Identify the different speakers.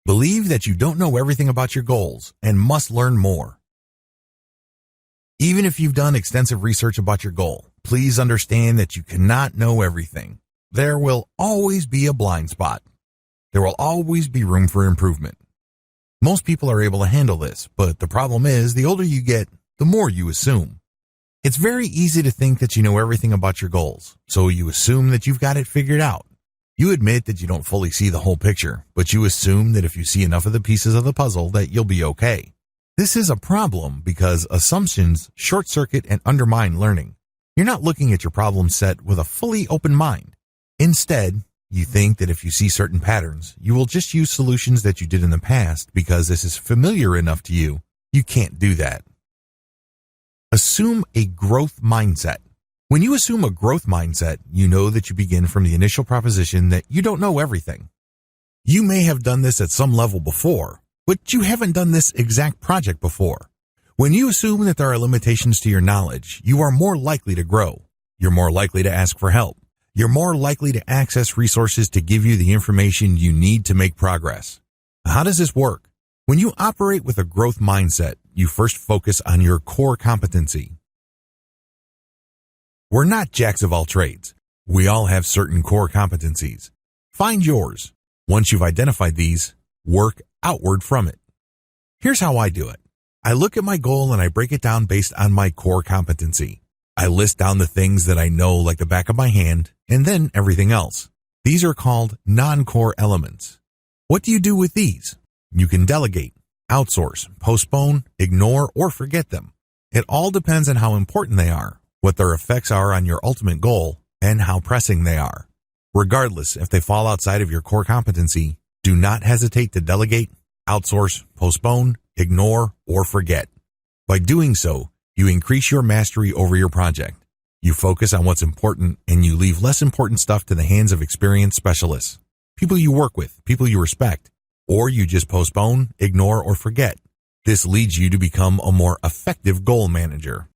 Speaker 1: Believe that you don't know everything about your goals and must learn more. Even if you've done extensive research about your goal, please understand that you cannot know everything. There will always be a blind spot. There will always be room for improvement. Most people are able to handle this, but the problem is the older you get, the more you assume. It's very easy to think that you know everything about your goals, so you assume that you've got it figured out. You admit that you don't fully see the whole picture, but you assume that if you see enough of the pieces of the puzzle that you'll be okay. This is a problem because assumptions short-circuit and undermine learning. You're not looking at your problem set with a fully open mind. Instead, you think that if you see certain patterns, you will just use solutions that you did in the past because this is familiar enough to you. You can't do that. Assume a growth mindset. When you assume a growth mindset, you know that you begin from the initial proposition that you don't know everything. You may have done this at some level before, but you haven't done this exact project before. When you assume that there are limitations to your knowledge, you are more likely to grow. You're more likely to ask for help. You're more likely to access resources to give you the information you need to make progress. How does this work? When you operate with a growth mindset, you first focus on your core competency. We're not jacks of all trades. We all have certain core competencies. Find yours. Once you've identified these, work outward from it. Here's how I do it. I look at my goal and I break it down based on my core competency. I list down the things that I know like the back of my hand, and then everything else. These are called non-core elements. What do you do with these? You can delegate, outsource, postpone, ignore, or forget them. It all depends on how important they are, what their effects are on your ultimate goal, and how pressing they are. Regardless if they fall outside of your core competency, do not hesitate to delegate, outsource, postpone, ignore, or forget. By doing so, you increase your mastery over your project. You focus on what's important and you leave less important stuff to the hands of experienced specialists, people you work with, people you respect, or you just postpone, ignore, or forget. This leads you to become a more effective goal manager.